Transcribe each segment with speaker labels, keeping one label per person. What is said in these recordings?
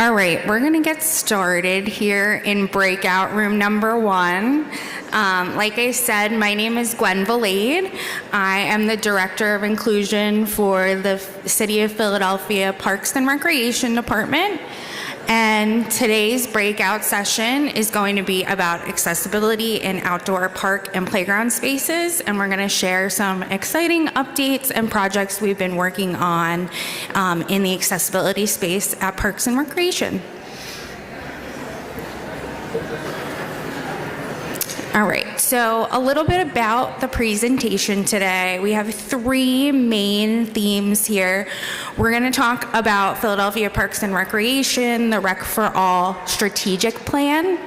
Speaker 1: All right, we're gonna get started here in breakout room number 1. Like I said, my name is Gwen Valade. I am the Director of Inclusion for the City of Philadelphia Parks and Recreation Department. And today's breakout session is going to be about accessibility in outdoor park and playground spaces. And we're going to share some exciting updates and projects we've been working on in the accessibility space at Parks and Recreation. All right, so a little bit about the presentation today. We have 3 main themes here. We're going to talk about Philadelphia Parks and Recreation, the Rec for All strategic plan,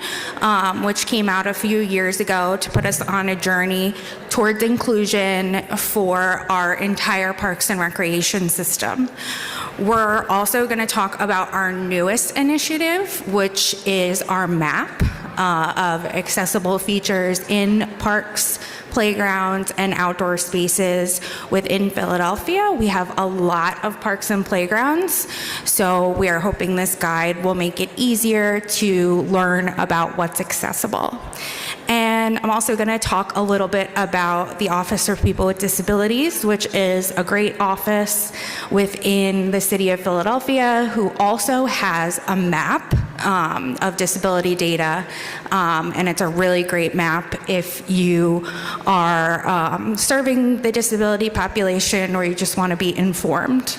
Speaker 1: which came out a few years ago to put us on a journey towards inclusion for our entire Parks and Recreation system. We're also going to talk about our newest initiative, which is our map of accessible features in parks, playgrounds, and outdoor spaces within Philadelphia. We have a lot of parks and playgrounds, so we are hoping this guide will make it easier to learn about what's accessible. And I'm also going to talk a little bit about the Office for People with Disabilities, which is a great office within the City of Philadelphia who also has a map of disability data, and it's a really great map if you are serving the disability population or you just want to be informed.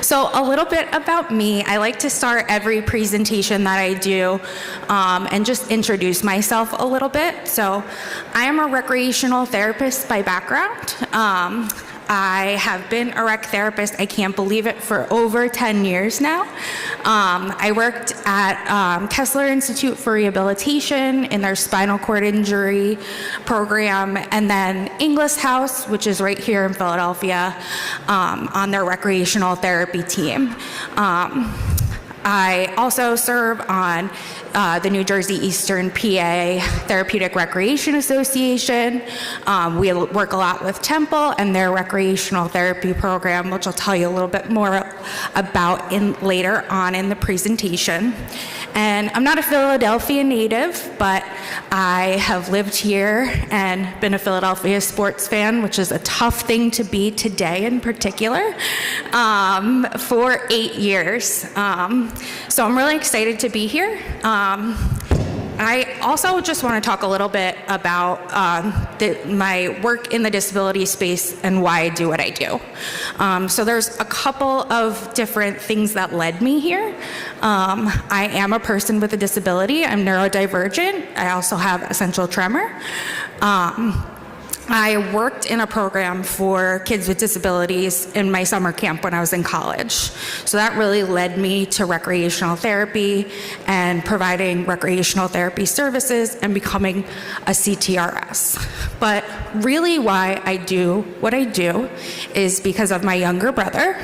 Speaker 1: So a little bit about me. I like to start every presentation that I do and just introduce myself a little bit. So I am a recreational therapist by background. I have been a rec therapist, I can't believe it, for over 10 years now. I worked at Kessler Institute for Rehabilitation in their spinal cord injury program, and then Inglis House, which is right here in Philadelphia, on their recreational therapy team. I also serve on the New Jersey Eastern PA Therapeutic Recreation Association. We work a lot with Temple and their recreational therapy program, which I'll tell you a little bit more about later on in the presentation. And I'm not a Philadelphia native, but I have lived here and been a Philadelphia sports fan, which is a tough thing to be today in particular, for 8 years. So I'm really excited to be here. I also just want to talk a little bit about my work in the disability space and why I do what I do. So there's a couple of different things that led me here. I am a person with a disability. I'm neurodivergent. I also have essential tremor. I worked in a program for kids with disabilities in my summer camp when I was in college. So that really led me to recreational therapy and providing recreational therapy services and becoming a CTRS. But really why I do what I do is because of my younger brother.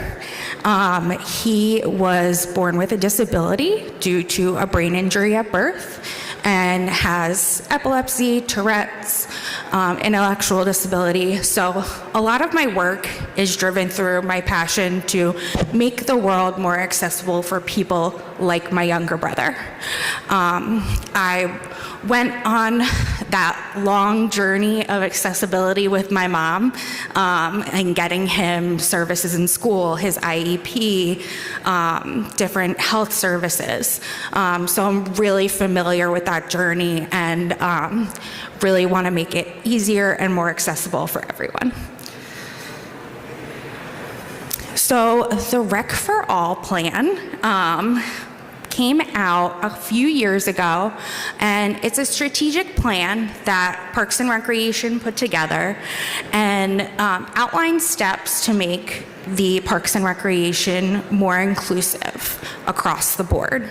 Speaker 1: He was born with a disability due to a brain injury at birth and has epilepsy, Tourette's, intellectual disability. So a lot of my work is driven through my passion to make the world more accessible for people like my younger brother. I went on that long journey of accessibility with my mom and getting him services in school, his IEP, different health services. So I'm really familiar with that journey and really want to make it easier and more accessible for everyone. So the Rec for All plan came out a few years ago, and it's a strategic plan that Parks and Recreation put together and outlines steps to make the Parks and Recreation more inclusive across the board.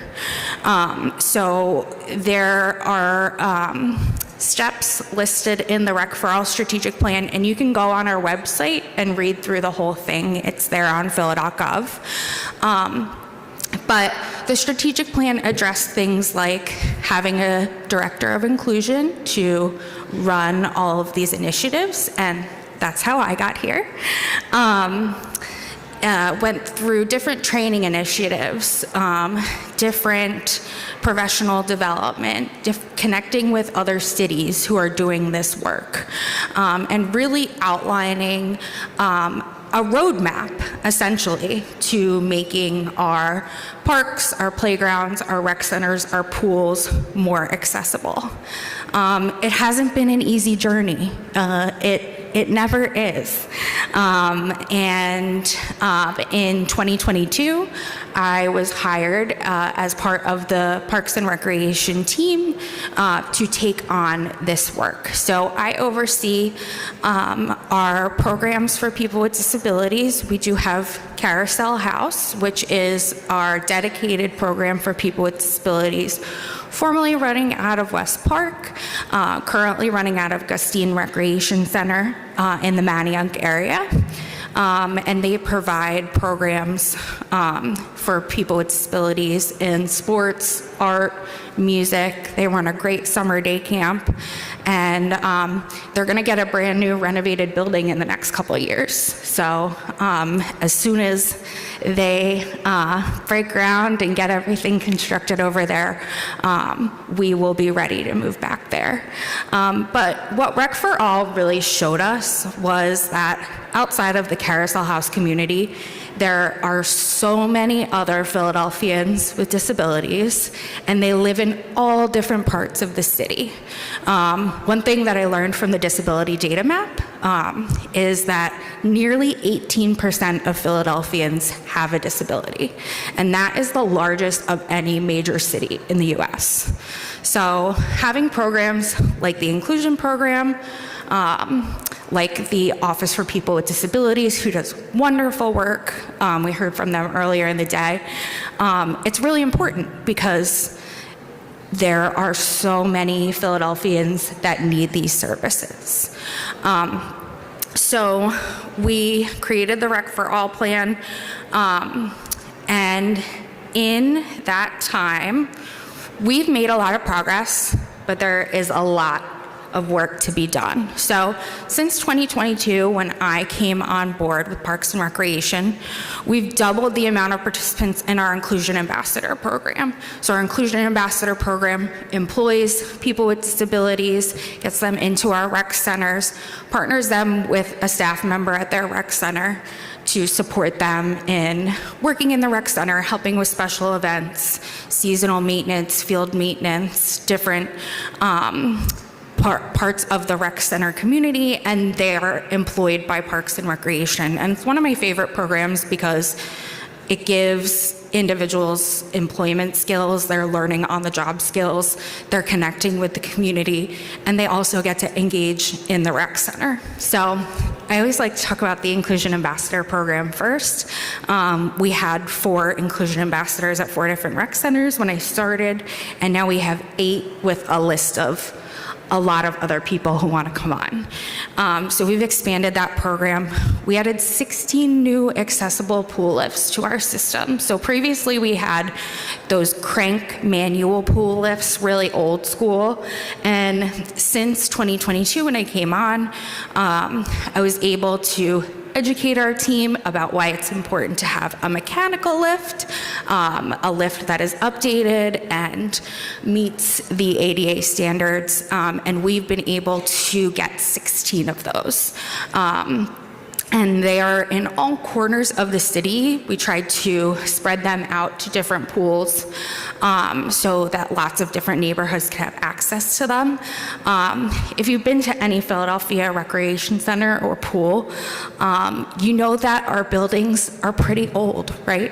Speaker 1: So there are steps listed in the Rec for All strategic plan, and you can go on our website and read through the whole thing. It's there on phila.gov. But the strategic plan addressed things like having a director of inclusion to run all of these initiatives, and that's how I got here. went through different training initiatives, different professional development, connecting with other cities who are doing this work, and really outlining a roadmap, essentially, to making our parks, our playgrounds, our rec centers, our pools more accessible. It hasn't been an easy journey. It never is. In 2022, I was hired as part of the Parks and Recreation team to take on this work. So I oversee our programs for people with disabilities. We do have Carousel House, which is our dedicated program for people with disabilities, formerly running out of West Park, currently running out of Gustine Recreation Center in the Manayunk area. And they provide programs for people with disabilities in sports, art, music. They run a great summer day camp, and they're going to get a brand new renovated building in the next couple of years. So as soon as they break ground and get everything constructed over there, we will be ready to move back there. But what Rec for All really showed us was that outside of the Carousel House community, there are so many other Philadelphians with disabilities, and they live in all different parts of the city. One thing that I learned from the disability data map is that nearly 18% of Philadelphians have a disability, and that is the largest of any major city in the US. So having programs like the Inclusion Program, like the Office for People with Disabilities, who does wonderful work. We heard from them earlier in the day. It's really important because there are so many Philadelphians that need these services. So we created the Rec for All plan, and in that time, we've made a lot of progress, but there is a lot of work to be done. So since 2022, when I came on board with Parks and Recreation, we've doubled the amount of participants in our Inclusion Ambassador program. So our Inclusion Ambassador program employs people with disabilities, gets them into our rec centers, partners them with a staff member at their rec center to support them in working in the rec center, helping with special events, seasonal maintenance, field maintenance, different parts of the rec center community, and they are employed by Parks and Recreation. And it's one of my favorite programs because it gives individuals employment skills, they're learning on-the-job skills, they're connecting with the community, and they also get to engage in the rec center. So I always like to talk about the Inclusion Ambassador program first. We had 4 Inclusion Ambassadors at 4 different rec centers when I started, and now we have 8 with a list of a lot of other people who want to come on. So we've expanded that program. We added 16 new accessible pool lifts to our system. So previously we had those crank manual pool lifts, really old school. And since 2022, when I came on, I was able to educate our team about why it's important to have a mechanical lift, a lift that is updated and meets the ADA standards, and we've been able to get 16 of those. And they are in all corners of the city. We tried to spread them out to different pools so that lots of different neighborhoods can have access to them. If you've been to any Philadelphia recreation center or pool, you know that our buildings are pretty old, right?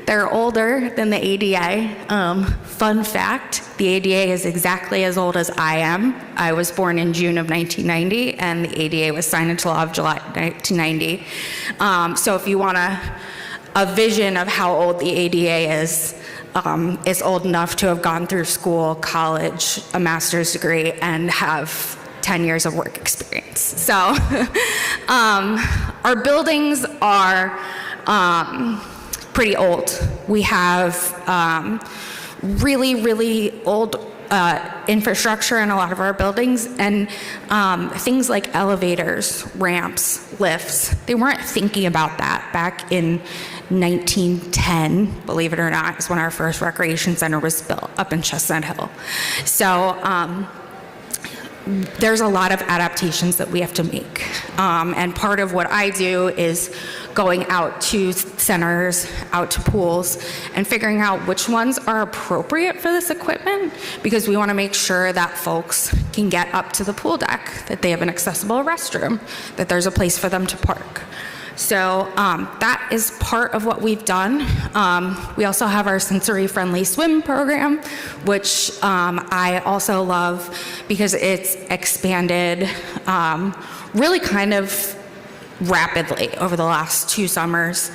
Speaker 1: They're older than the ADA. Fun fact, the ADA is exactly as old as I am. I was born in June of 1990, and the ADA was signed into law of July 1990. So if you want a vision of how old the ADA is, it's old enough to have gone through school, college, a master's degree, and have 10 years of work experience. So our buildings are pretty old. We have really, really old infrastructure in a lot of our buildings, and things like elevators, ramps, lifts. They weren't thinking about that back in 1910, believe it or not, is when our first recreation center was built up in Chestnut Hill. So there's a lot of adaptations that we have to make. And part of what I do is going out to centers, out to pools, and figuring out which ones are appropriate for this equipment, because we want to make sure that folks can get up to the pool deck, that they have an accessible restroom, that there's a place for them to park. So that is part of what we've done. We also have our sensory-friendly swim program, which I also love because it's expanded really kind of rapidly over the last 2 summers.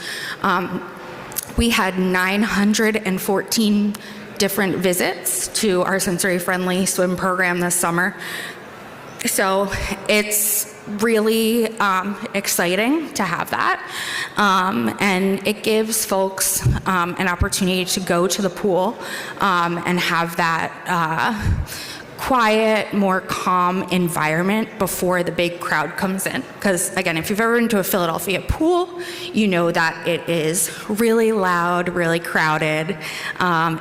Speaker 1: We had 914 different visits to our sensory-friendly swim program this summer. So it's really exciting to have that, and it gives folks an opportunity to go to the pool and have that quiet, more calm environment before the big crowd comes in. Because again, if you've ever been to a Philadelphia pool, you know that it is really loud, really crowded.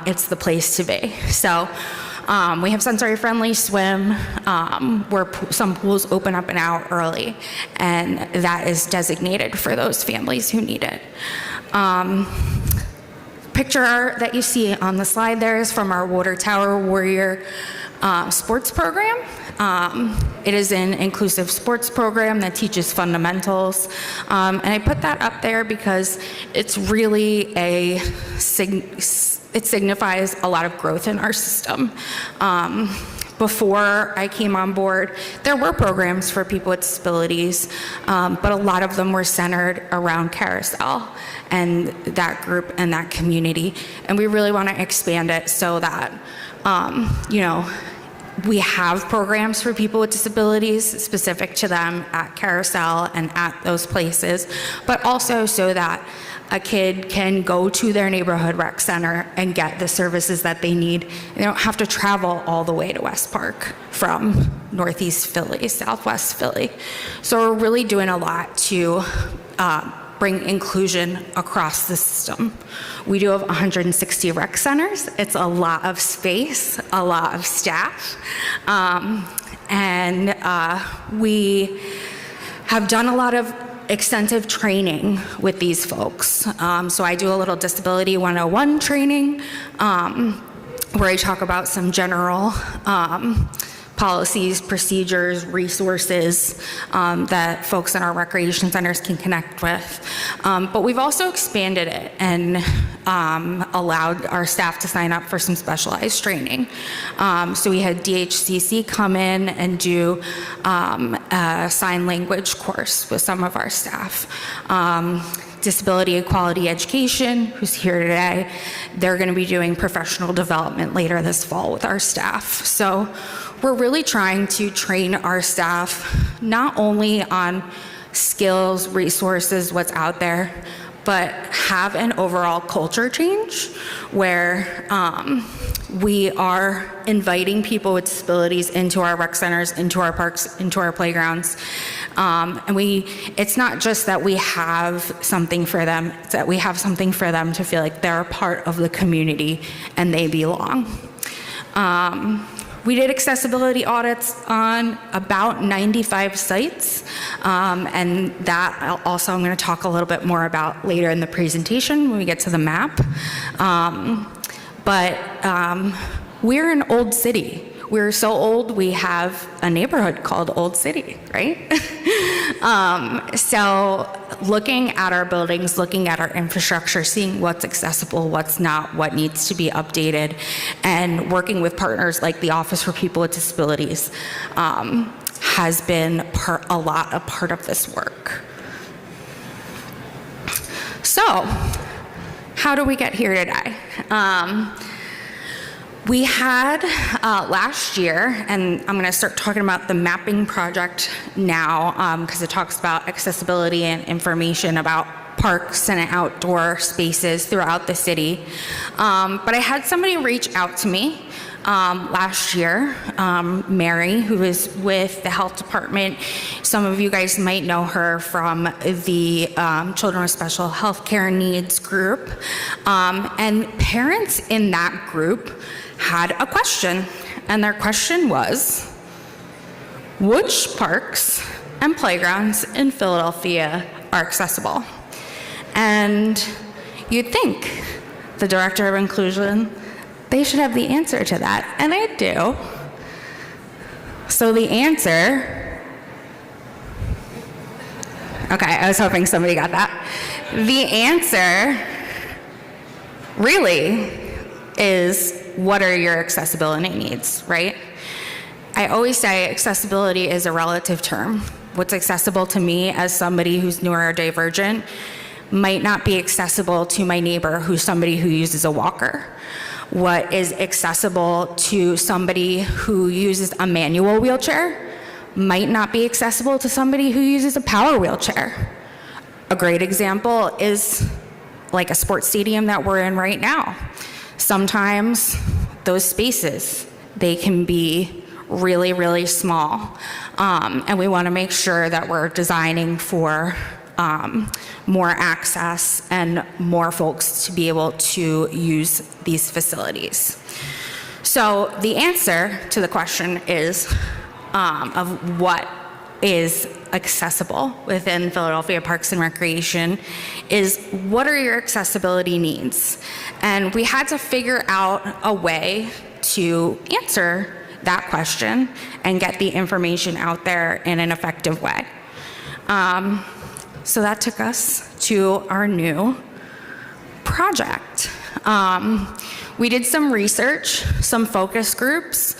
Speaker 1: It's the place to be. So we have sensory-friendly swim, where some pools open up an hour early, and that is designated for those families who need it. Picture that you see on the slide there is from our Water Tower Warrior sports program. It is an inclusive sports program that teaches fundamentals. And I put that up there because it's really it signifies a lot of growth in our system. Before I came on board, there were programs for people with disabilities, but a lot of them were centered around Carousel and that group and that community. And we really want to expand it so that, we have programs for people with disabilities specific to them at Carousel and at those places, but also so that a kid can go to their neighborhood rec center and get the services that they need. They don't have to travel all the way to West Park from Northeast Philly, Southwest Philly. So we're really doing a lot to bring inclusion across the system. We do have 160 rec centers. It's a lot of space, a lot of staff, and we have done a lot of extensive training with these folks. So I do a little Disability 101 training where I talk about some general policies, procedures, resources that folks in our recreation centers can connect with. But we've also expanded it and allowed our staff to sign up for some specialized training. So we had DHCC come in and do a sign language course with some of our staff. Disability Equality Education, who's here today, they're going to be doing professional development later this fall with our staff. So we're really trying to train our staff not only on skills, resources, what's out there, but have an overall culture change where we are inviting people with disabilities into our rec centers, into our parks, into our playgrounds. And it's not just that we have something for them, it's that we have something for them to feel like they're a part of the community and they belong. We did accessibility audits on about 95 sites, and that also I'm going to talk a little bit more about later in the presentation when we get to the map. But we're an old city. We're so old, we have a neighborhood called Old City, right? So looking at our buildings, looking at our infrastructure, seeing what's accessible, what's not, what needs to be updated, and working with partners like the Office for People with Disabilities has been a part of this work. So, how do we get here today? We had last year, and I'm going to start talking about the mapping project now because it talks about accessibility and information about parks and outdoor spaces throughout the city. But I had somebody reach out to me last year. Mary, who is with the health department, some of you guys might know her from the Children with Special Health Care Needs group. And parents in that group had a question, and their question was, which parks and playgrounds in Philadelphia are accessible? And you'd think the director of inclusion, they should have the answer to that, and I do. So the answer, okay, I was hoping somebody got that. The answer really is, what are your accessibility needs, right? I always say accessibility is a relative term. What's accessible to me as somebody who's neurodivergent might not be accessible to my neighbor who's somebody who uses a walker. What is accessible to somebody who uses a manual wheelchair might not be accessible to somebody who uses a power wheelchair. A great example is like a sports stadium that we're in right now. Sometimes those spaces, they can be really, really small. And we want to make sure that we're designing for more access and more folks to be able to use these facilities. So the answer to the question is of what is accessible within Philadelphia Parks and Recreation is, what are your accessibility needs? And we had to figure out a way to answer that question and get the information out there in an effective way. So that took us to our new project. We did some research, some focus groups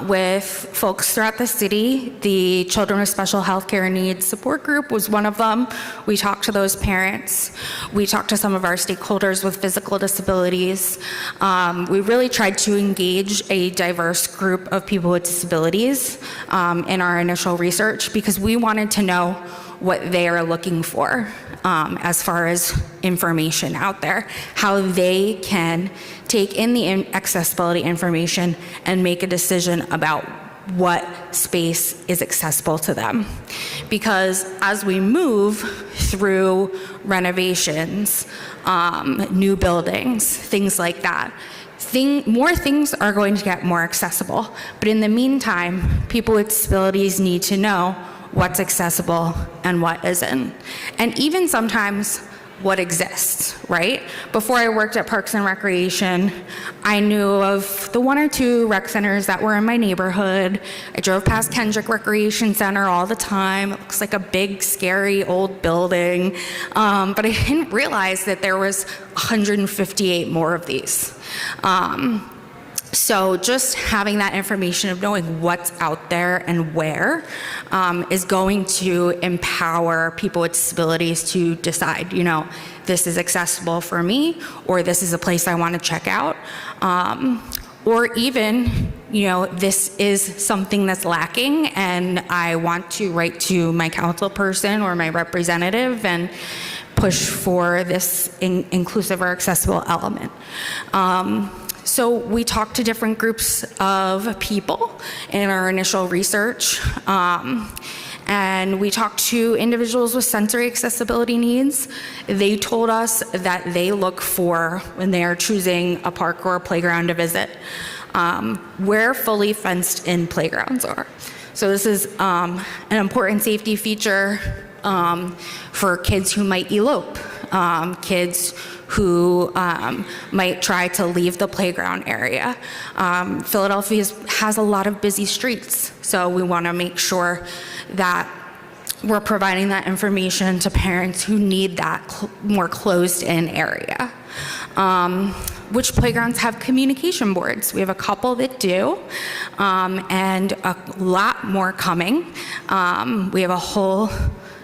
Speaker 1: with folks throughout the city. The Children with Special Health Care Needs support group was one of them. We talked to those parents. We talked to some of our stakeholders with physical disabilities. We really tried to engage a diverse group of people with disabilities in our initial research, because we wanted to know what they are looking for as far as information out there, how they can take in the accessibility information and make a decision about what space is accessible to them. Because as we move through renovations, new buildings, things like that, more things are going to get more accessible. But in the meantime, people with disabilities need to know what's accessible and what isn't. And even sometimes what exists, right? Before I worked at Parks and Recreation, I knew of the one or two rec centers that were in my neighborhood. I drove past Kendrick Recreation Center all the time. It looks like a big, scary old building. But I didn't realize that there was 158 more of these. So just having that information of knowing what's out there and where is going to empower people with disabilities to decide, you know, this is accessible for me, or this is a place I want to check out. Or even, you know, this is something that's lacking and I want to write to my council person or my representative and push for this inclusive or accessible element. So we talked to different groups of people in our initial research, and we talked to individuals with sensory accessibility needs. They told us that they look for, when they are choosing a park or a playground to visit, where fully fenced in playgrounds are. So this is an important safety feature for kids who might elope, kids who might try to leave the playground area. Philadelphia has a lot of busy streets, so we want to make sure that we're providing that information to parents who need that more closed-in area. Which playgrounds have communication boards? We have a couple that do, and a lot more coming. We have a whole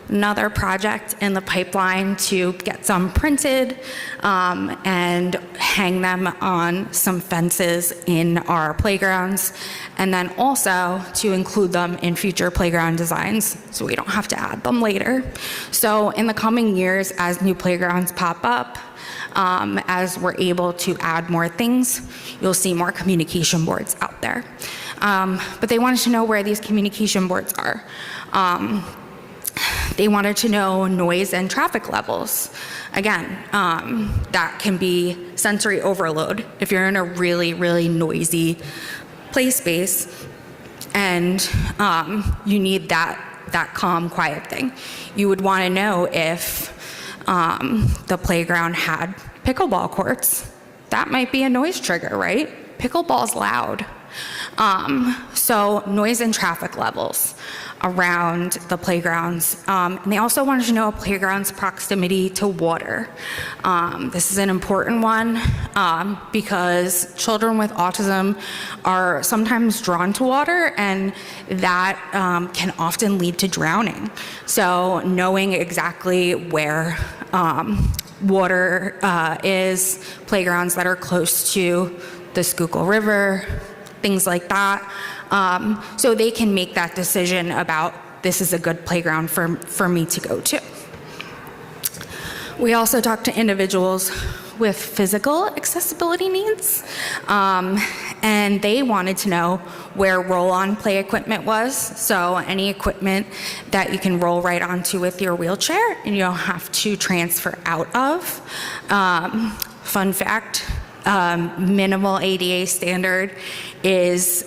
Speaker 1: another project in the pipeline to get some printed and hang them on some fences in our playgrounds, and then also to include them in future playground designs so we don't have to add them later. So in the coming years, as new playgrounds pop up, as we're able to add more things, you'll see more communication boards out there. But they wanted to know where these communication boards are. They wanted to know noise and traffic levels. Again, that can be sensory overload. If you're in a really, really noisy play space and you need that calm, quiet thing, you would want to know if the playground had pickleball courts. That might be a noise trigger, right? Pickleball's loud. So noise and traffic levels around the playgrounds. And they also wanted to know a playground's proximity to water. This is an important one because children with autism are sometimes drawn to water, and that can often lead to drowning. So knowing exactly where water is, playgrounds that are close to the Schuylkill River, things like that, so they can make that decision about this is a good playground for me to go to. We also talked to individuals with physical accessibility needs, and they wanted to know where roll-on play equipment was. So any equipment that you can roll right onto with your wheelchair and you don't have to transfer out of. Fun fact, minimal ADA standard is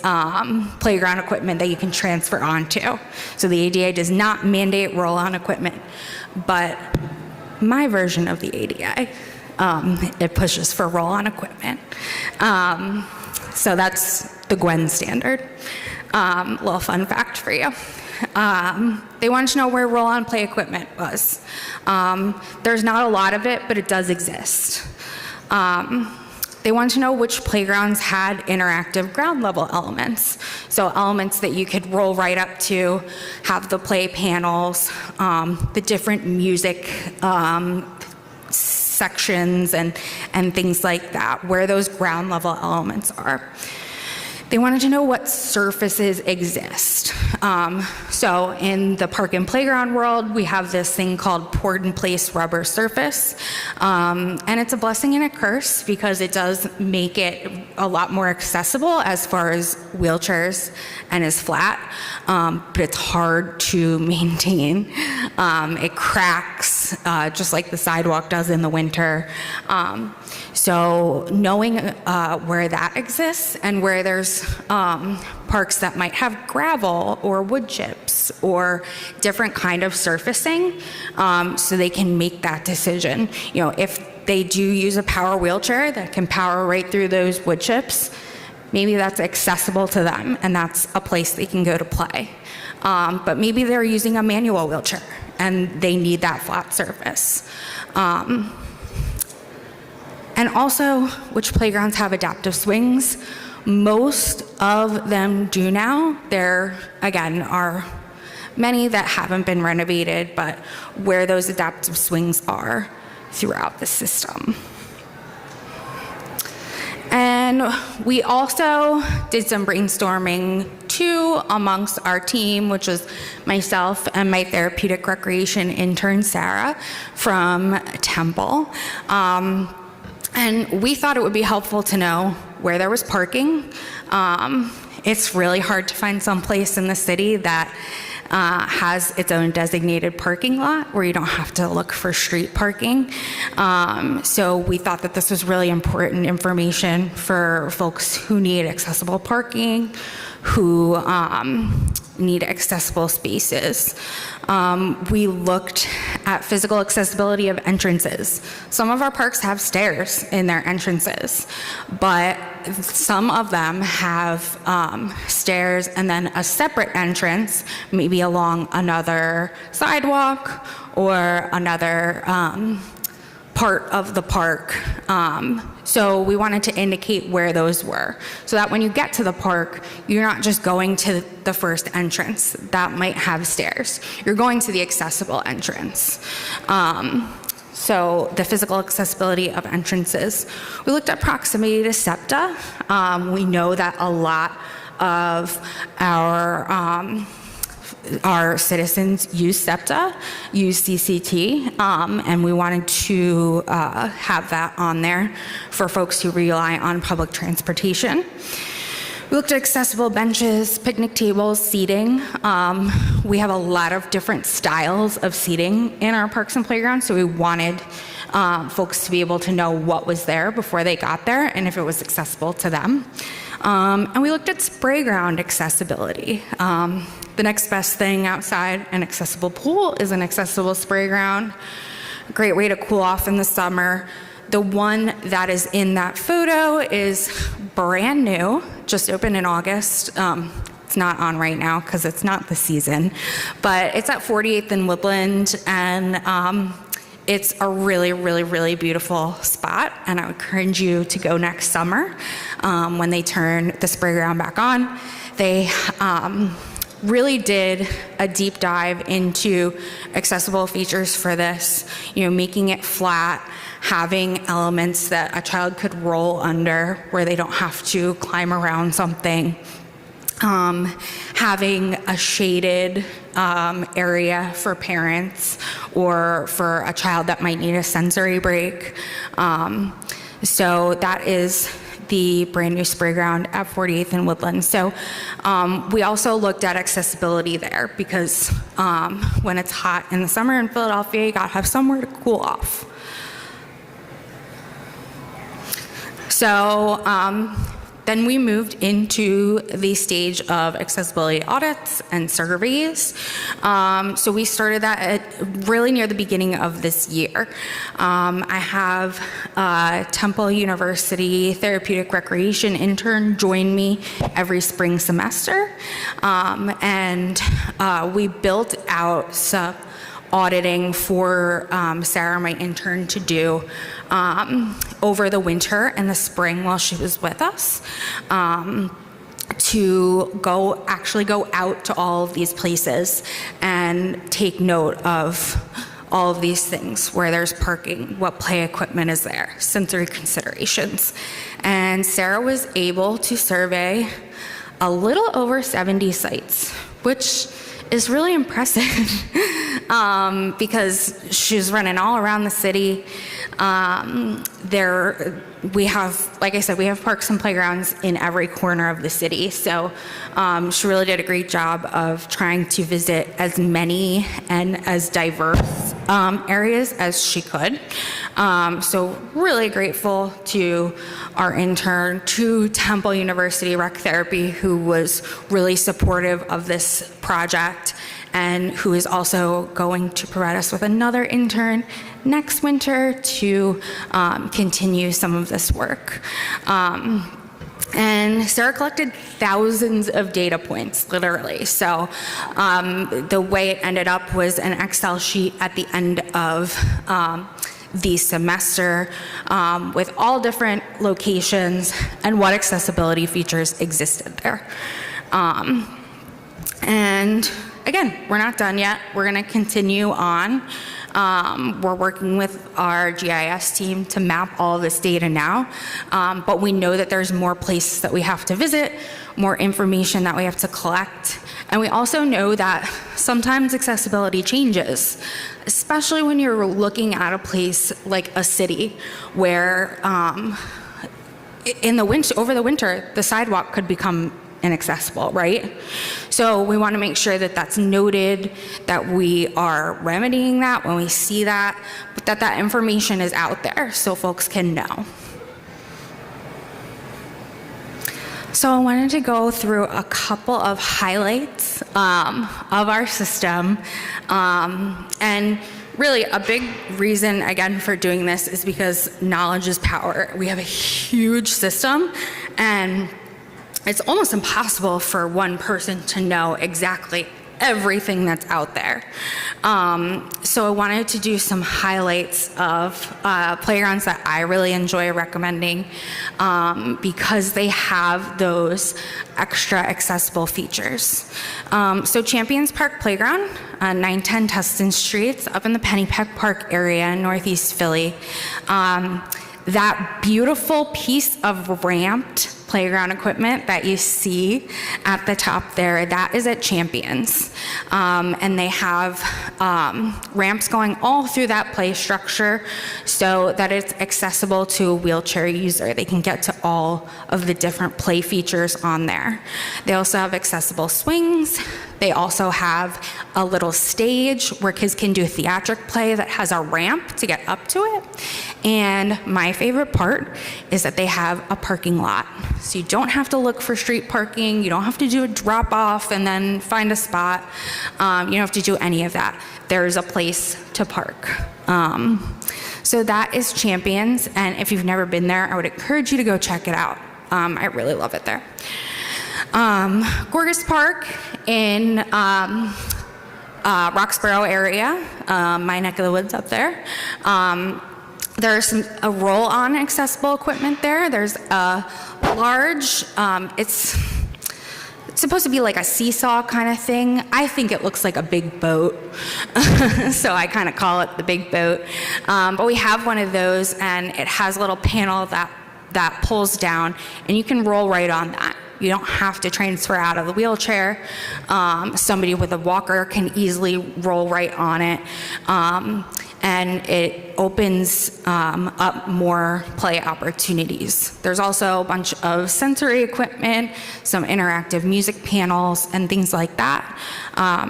Speaker 1: playground equipment that you can transfer onto. So the ADA does not mandate roll-on equipment, but my version of the ADA, it pushes for roll-on equipment. So that's the Gwen standard. Little fun fact for you. They wanted to know where roll-on play equipment was. There's not a lot of it, but it does exist. They wanted to know which playgrounds had interactive ground level elements. So elements that you could roll right up to, have the play panels, the different music sections and things like that, where those ground level elements are. They wanted to know what surfaces exist. So in the park and playground world, we have this thing called poured in place rubber surface. And it's a blessing and a curse because it does make it a lot more accessible as far as wheelchairs and is flat, but it's hard to maintain. It cracks just like the sidewalk does in the winter. So knowing where that exists and where there's parks that might have gravel or wood chips or different kind of surfacing, so they can make that decision. You know, if they do use a power wheelchair that can power right through those wood chips, maybe that's accessible to them and that's a place they can go to play. But maybe they're using a manual wheelchair and they need that flat surface. And also, which playgrounds have adaptive swings? Most of them do now. There, again, are many that haven't been renovated, but where those adaptive swings are throughout the system. And we also did some brainstorming too amongst our team, which was myself and my therapeutic recreation intern, Sarah, from Temple. And we thought it would be helpful to know where there was parking. It's really hard to find some place in the city that has its own designated parking lot where you don't have to look for street parking. So we thought that this was really important information for folks who need accessible parking, who need accessible spaces. We looked at physical accessibility of entrances. Some of our parks have stairs in their entrances, but some of them have stairs and then a separate entrance, maybe along another sidewalk or another part of the park. So we wanted to indicate where those were, so that when you get to the park, you're not just going to the first entrance that might have stairs. You're going to the accessible entrance. So the physical accessibility of entrances. We looked at proximity to SEPTA. We know that a lot of our citizens use SEPTA, use CCT, and we wanted to have that on there for folks who rely on public transportation. We looked at accessible benches, picnic tables, seating. We have a lot of different styles of seating in our parks and playgrounds, so we wanted folks to be able to know what was there before they got there and if it was accessible to them. And we looked at spray ground accessibility. The next best thing outside an accessible pool is an accessible spray ground. A great way to cool off in the summer. The one that is in that photo is brand new, just opened in August. It's not on right now because it's not the season, but it's at 48th and Woodland, and it's a really, really, really beautiful spot, and I would encourage you to go next summer when they turn the spray ground back on. They really did a deep dive into accessible features for this, making it flat, having elements that a child could roll under where they don't have to climb around something, having a shaded area for parents or for a child that might need a sensory break. So that is the brand new spray ground at 48th and Woodland. So we also looked at accessibility there because when it's hot in the summer in Philadelphia, you gotta have somewhere to cool off. So then we moved into the stage of accessibility audits and surveys. So we started that really near the beginning of this year. I have a Temple University therapeutic recreation intern join me every spring semester. And we built out some auditing for Sarah, my intern, to do over the winter and the spring while she was with us, to actually go out to all of these places and take note of all of these things, where there's parking, what play equipment is there, sensory considerations. And Sarah was able to survey a little over 70 sites, which is really impressive because she's running all around the city. We have, like I said, we have parks and playgrounds in every corner of the city. So she really did a great job of trying to visit as many and as diverse areas as she could. So really grateful to our intern, to Temple University Rec Therapy, who was really supportive of this project and who is also going to provide us with another intern next winter to continue some of this work. And Sarah collected thousands of data points, literally. So the way it ended up was an Excel sheet at the end of the semester with all different locations and what accessibility features existed there. And again, we're not done yet. We're going to continue on. We're working with our GIS team to map all of this data now, but we know that there's more places that we have to visit, more information that we have to collect, and we also know that sometimes accessibility changes, especially when you're looking at a place like a city where in the winter, over the winter, the sidewalk could become inaccessible, right? So we want to make sure that that's noted, that we are remedying that when we see that, but that information is out there so folks can know. So I wanted to go through a couple of highlights of our system, and really a big reason, again, for doing this is because knowledge is power. We have a huge system, and it's almost impossible for one person to know exactly everything that's out there. So I wanted to do some highlights of playgrounds that I really enjoy recommending because they have those extra accessible features. So Champions Park Playground, 910 Tustin Street, up in the Pennypack Park area in Northeast Philly. That beautiful piece of ramped playground equipment that you see at the top there, that is at Champions. And they have ramps going all through that play structure so that it's accessible to a wheelchair user. They can get to all of the different play features on there. They also have accessible swings. They also have a little stage where kids can do theatric play that has a ramp to get up to it. And my favorite part is that they have a parking lot. So you don't have to look for street parking. You don't have to do a drop off and then find a spot. You don't have to do any of that. There's a place to park. So that is Champions. And if you've never been there, I would encourage you to go check it out. I really love it there. Gorgas Park in Roxborough area, my neck of the woods up there. There's a roll-on accessible equipment there. There's a large, it's supposed to be like a seesaw kind of thing. I think it looks like a big boat, so I kind of call it the big boat. But we have one of those, and it has a little panel that pulls down, and you can roll right on that. You don't have to transfer out of the wheelchair. Somebody with a walker can easily roll right on it. And it opens up more play opportunities. There's also a bunch of sensory equipment, some interactive music panels, and things like that.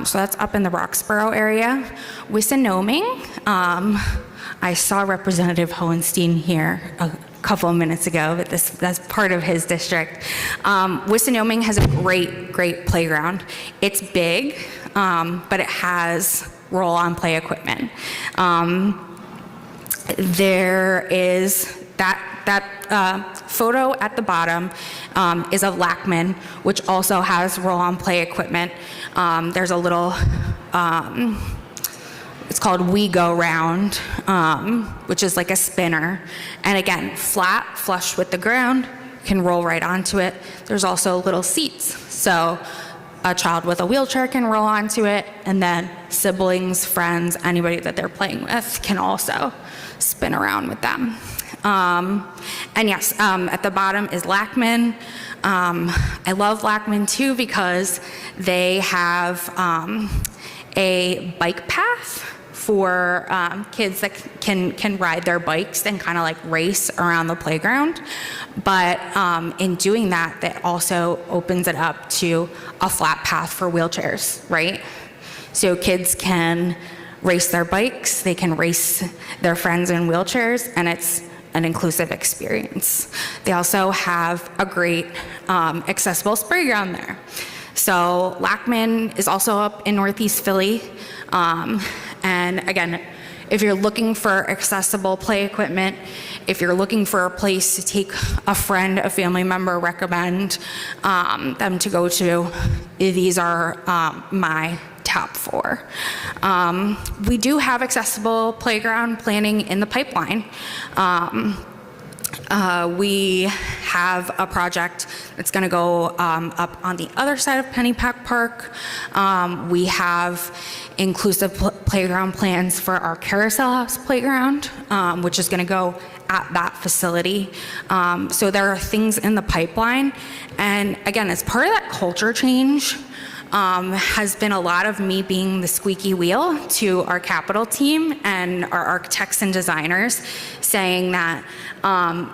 Speaker 1: So that's up in the Roxborough area. Wissinoming, I saw Representative Hohenstein here a couple of minutes ago, but that's part of his district. Wissinoming has a great playground. It's big, but it has roll-on play equipment. There is that photo at the bottom is of Lackman, which also has roll-on play equipment. There's a little, it's called We Go Round, which is like a spinner. And again, flat, flush with the ground, you can roll right onto it. There's also little seats. So a child with a wheelchair can roll onto it, and then siblings, friends, anybody that they're playing with can also spin around with them. And yes, at the bottom is Lackman. I love Lackman too because they have a bike path for kids that can ride their bikes and kind of like race around the playground. But in doing that, that also opens it up to a flat path for wheelchairs, right? So kids can race their bikes, they can race their friends in wheelchairs, and it's an inclusive experience. They also have a great accessible spray ground there. So Lackman is also up in Northeast Philly. And again, if you're looking for accessible play equipment, if you're looking for a place to take a friend, a family member, recommend them to go to, these are my top 4. We do have accessible playground planning in the pipeline. We have a project that's going to go up on the other side of Pennypack Park. We have inclusive playground plans for our Carousel House playground, which is going to go at that facility. So there are things in the pipeline. And again, as part of that culture change, has been a lot of me being the squeaky wheel to our capital team and our architects and designers, saying that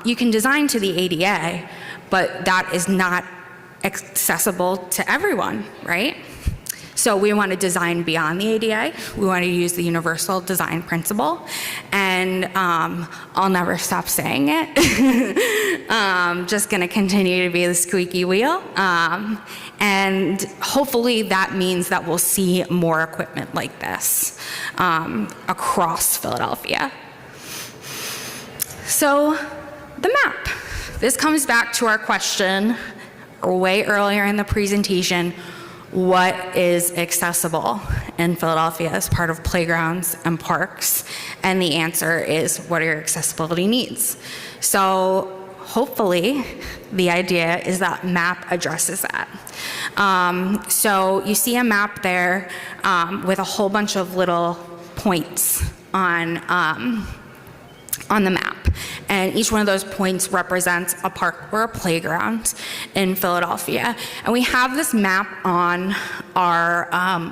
Speaker 1: you can design to the ADA, but that is not accessible to everyone, right? So we want to design beyond the ADA. We want to use the universal design principle, and I'll never stop saying it. Just going to continue to be the squeaky wheel, and hopefully that means that we'll see more equipment like this across Philadelphia. So the map. This comes back to our question way earlier in the presentation. what is accessible in Philadelphia as part of playgrounds and parks? And the answer is, what are your accessibility needs? So hopefully, the idea is that map addresses that. So you see a map there with a whole bunch of little points on the map. And each one of those points represents a park or a playground in Philadelphia. And we have this map on our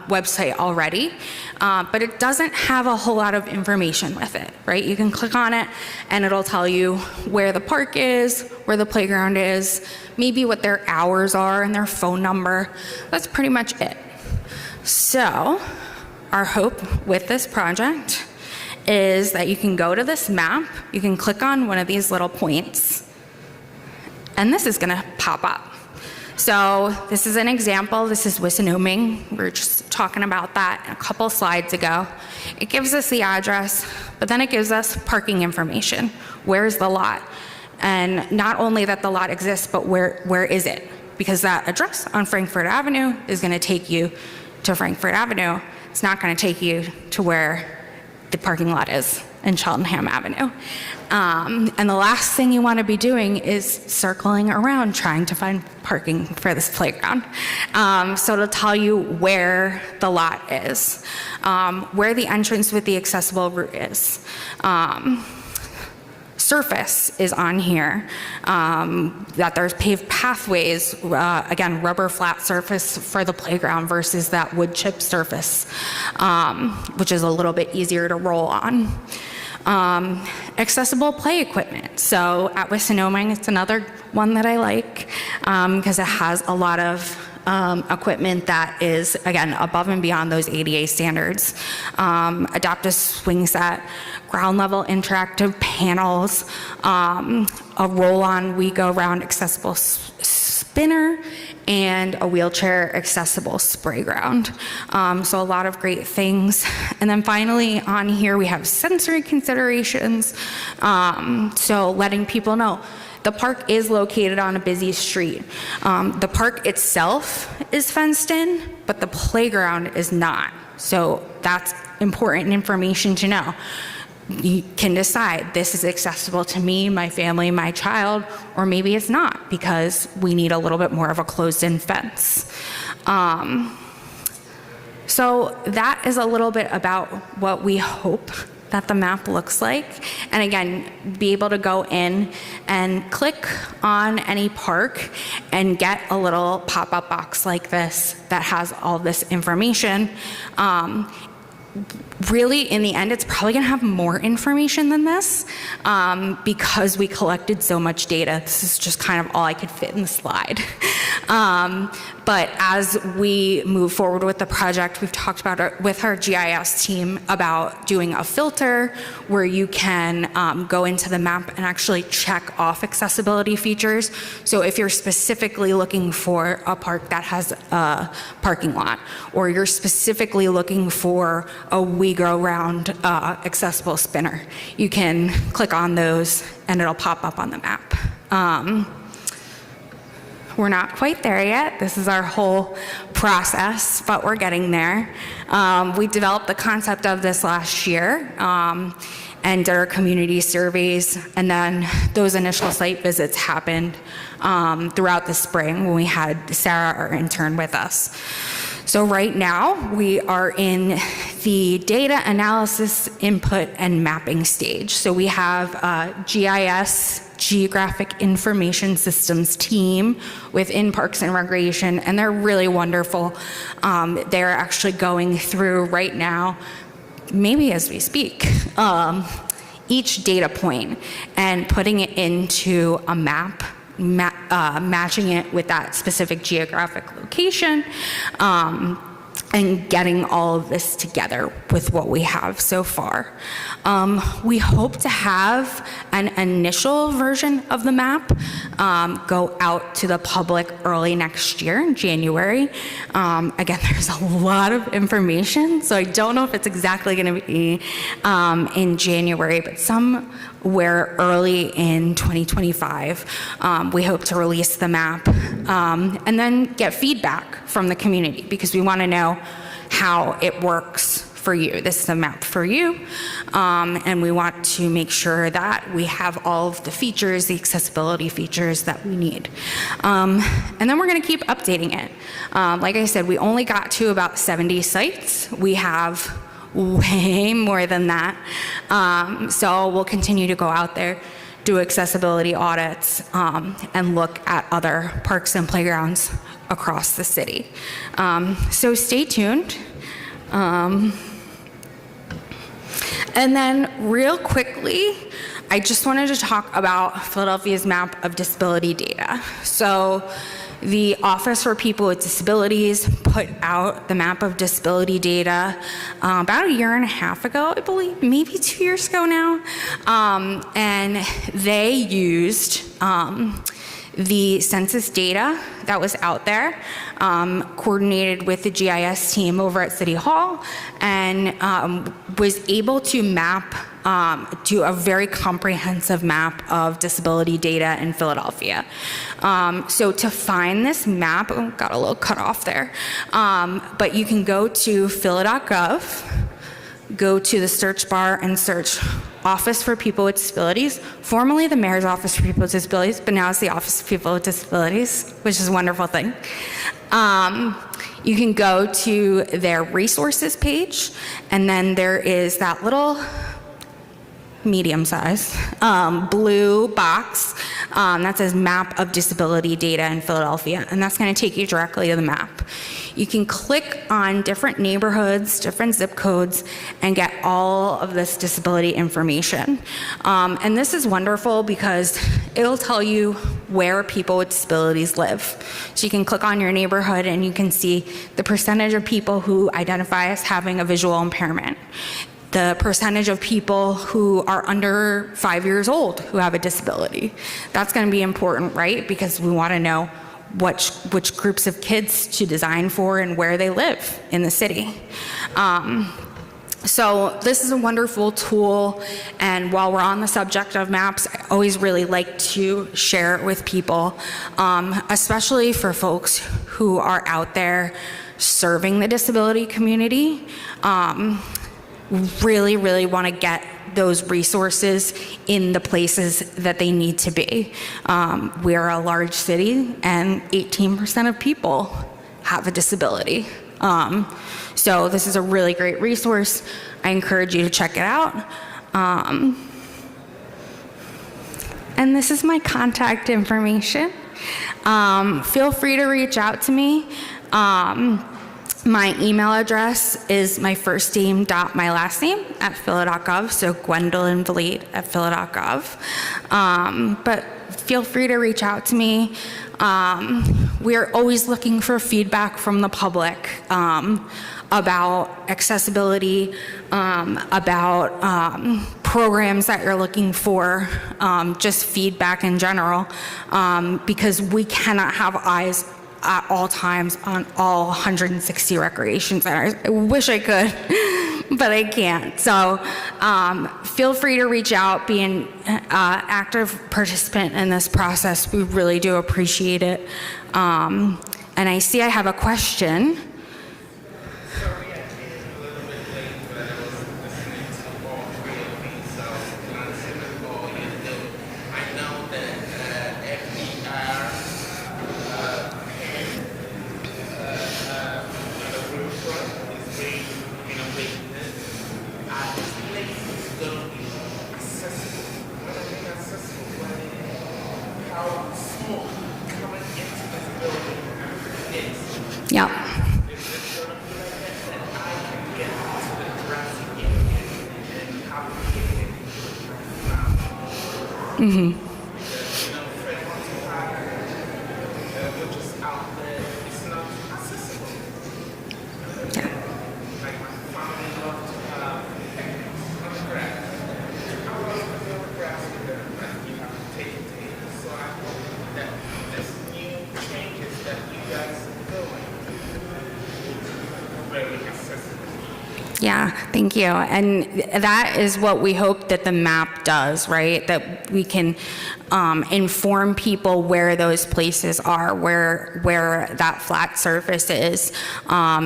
Speaker 1: website already, but it doesn't have a whole lot of information with it, right? You can click on it and it'll tell you where the park is, where the playground is, maybe what their hours are and their phone number. That's pretty much it. So our hope with this project is that you can go to this map, you can click on one of these little points, and this is gonna pop up. So this is an example. This is Wissinoming. We were just talking about that a couple slides ago. It gives us the address, but then it gives us parking information. Where's the lot? And not only that the lot exists, but where is it? Because that address on Frankfurt Avenue is gonna take you to Frankfurt Avenue. It's not gonna take you to where the parking lot is in Cheltenham Avenue. And the last thing you want to be doing is circling around trying to find parking for this playground. So it'll tell you where the lot is, where the entrance with the accessible route is. Surface is on here, that there's paved pathways, again, rubber flat surface for the playground versus that wood chip surface, which is a little bit easier to roll on. Accessible play equipment. So at Wissinoming, it's another one that I like because it has a lot of equipment that is, again, above and beyond those ADA standards. Adaptive swing set, ground level interactive panels, a roll-on we-go-round accessible spinner, and a wheelchair accessible spray ground. So a lot of great things. And then finally on here we have sensory considerations. So letting people know the park is located on a busy street. The park itself is fenced in, but the playground is not. So that's important information to know. You can decide this is accessible to me, my family, my child, or maybe it's not because we need a little bit more of a closed-in fence. So that is a little bit about what we hope that the map looks like. And again, be able to go in and click on any park and get a little pop-up box like this that has all this information. Really, in the end, it's probably gonna have more information than this because we collected so much data. This is just kind of all I could fit in the slide. But as we move forward with the project, we've talked about it with our GIS team about doing a filter where you can go into the map and actually check off accessibility features. So if you're specifically looking for a park that has a parking lot, or you're specifically looking for a we-go-round accessible spinner, you can click on those and it'll pop up on the map. We're not quite there yet. This is our whole process, but we're getting there. We developed the concept of this last year and did our community surveys, and then those initial site visits happened throughout the spring when we had Sarah, our intern, with us. So right now, we are in the data analysis, input, and mapping stage. So we have a GIS, Geographic Information Systems team within Parks and Recreation, and they're really wonderful. They're actually going through right now, maybe as we speak, each data point and putting it into a map, matching it with that specific geographic location, and getting all of this together with what we have so far. We hope to have an initial version of the map go out to the public early next year in January. Again, there's a lot of information, so I don't know if it's exactly going to be in January, but some where early in 2025, we hope to release the map, and then get feedback from the community, because we want to know how it works for you. This is a map for you, and we want to make sure that we have all of the features, the accessibility features that we need. And then we're going to keep updating it. Like I said, we only got to about 70 sites. We have way more than that. So we'll continue to go out there, do accessibility audits, and look at other parks and playgrounds across the city. So stay tuned. And then real quickly, I just wanted to talk about Philadelphia's map of disability data. So the Office for People with Disabilities put out the map of disability data about a year and a half ago, I believe, maybe 2 years ago now. And they used the census data that was out there, coordinated with the GIS team over at City Hall, and was able to map, do a very comprehensive map of disability data in Philadelphia. So to find this map, oh, got a little cut off there, but you can go to phila.gov, go to the search bar and search Office for People with Disabilities, formerly the Mayor's Office for People with Disabilities, but now it's the Office for People with Disabilities, which is a wonderful thing. You can go to their resources page, and then there is that little medium size blue box that says Map of Disability Data in Philadelphia, and that's going to take you directly to the map. You can click on different neighborhoods, different zip codes, and get all of this disability information. And this is wonderful because it'll tell you where people with disabilities live. So you can click on your neighborhood and you can see the percentage of people who identify as having a visual impairment, the percentage of people who are under 5 years old who have a disability. That's going to be important, right? Because we want to know which groups of kids to design for and where they live in the city. So this is a wonderful tool, and while we're on the subject of maps, I always really like to share it with people, especially for folks who are out there serving the disability community. Really, really want to get those resources in the places that they need to be. We're a large city, and 18% of people have a disability. So this is a really great resource. I encourage you to check it out. And this is my contact information. Feel free to reach out to me. My email address is my first name dot my last name at phila.gov, so Gwendolyn Vliet at phila.gov. But feel free to reach out to me. We're always looking for feedback from the public about accessibility, about programs that you're looking for, just feedback in general, because we cannot have eyes at all times on all 160 recreation centers. I wish I could, but I can't. So feel free to reach out, be an active participant in this process. We really do appreciate it. And I see I have a question. Yeah. Mm-hmm. Yeah, thank you. And that is what we hope that the map does, right? That we can inform people where those places are, where that flat surface is.
Speaker 2: I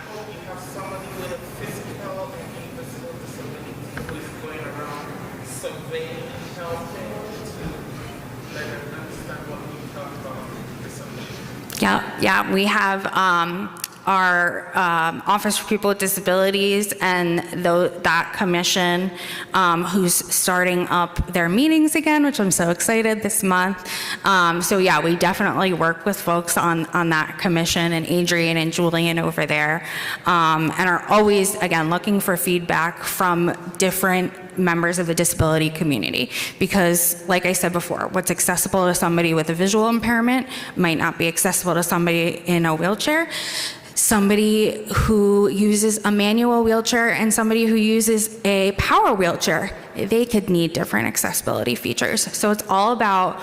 Speaker 2: hope you have somebody with a physical and invisible disability who is going around surveying and helping to let them understand what we talk about disability.
Speaker 1: Yeah, we have our Office for People with Disabilities and that commission who's starting up their meetings again, which I'm so excited this month. So yeah, we definitely work with folks on that commission, and Adrian and Julian over there, and are always, again, looking for feedback from different members of the disability community, because like I said before, what's accessible to somebody with a visual impairment might not be accessible to somebody in a wheelchair. Somebody who uses a manual wheelchair and somebody who uses a power wheelchair, they could need different accessibility features. So it's all about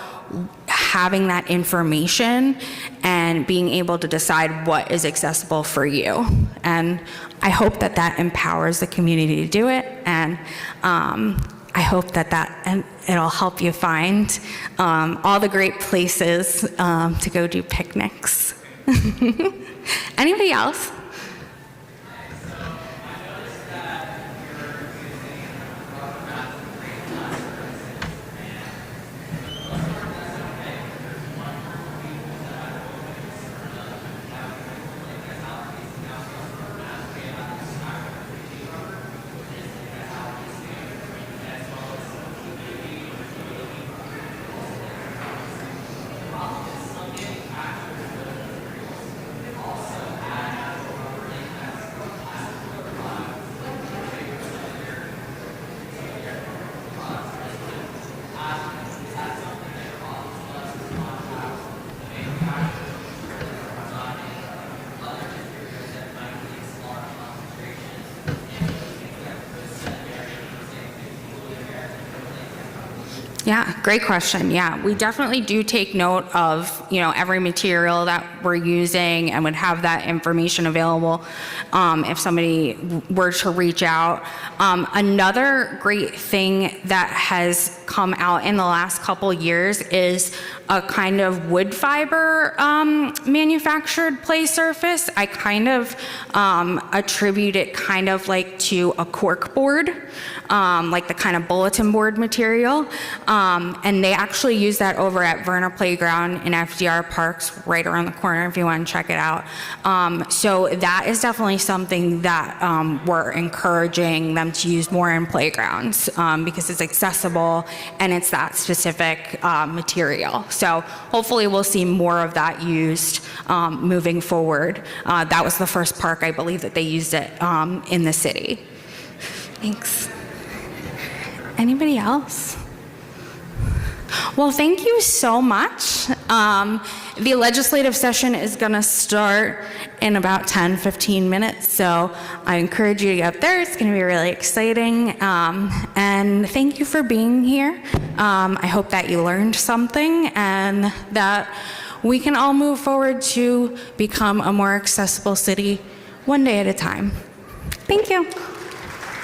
Speaker 1: having that information and being able to decide what is accessible for you. And I hope that that empowers the community to do it. And I hope that and it'll help you find all the great places to go do picnics. Anybody else? Yeah, great question. Yeah, we definitely do take note of, every material that we're using, and would have that information available if somebody were to reach out. Another great thing that has come out in the last couple years is a kind of wood fiber manufactured play surface. I kind of attribute it kind of like to a cork board, like the kind of bulletin board material. And they actually use that over at Verna Playground in FDR Parks, right around the corner if you want to check it out. So that is definitely something that we're encouraging them to use more in playgrounds because it's accessible and it's that specific material. So hopefully we'll see more of that used moving forward. That was the first park, I believe, that they used it in the city. Thanks. Anybody else? Well, thank you so much. The legislative session is going to start in about 10-15 minutes, so I encourage you to get up there. It's going to be really exciting. And thank you for being here. I hope that you learned something and that we can all move forward to become a more accessible city one day at a time. Thank you.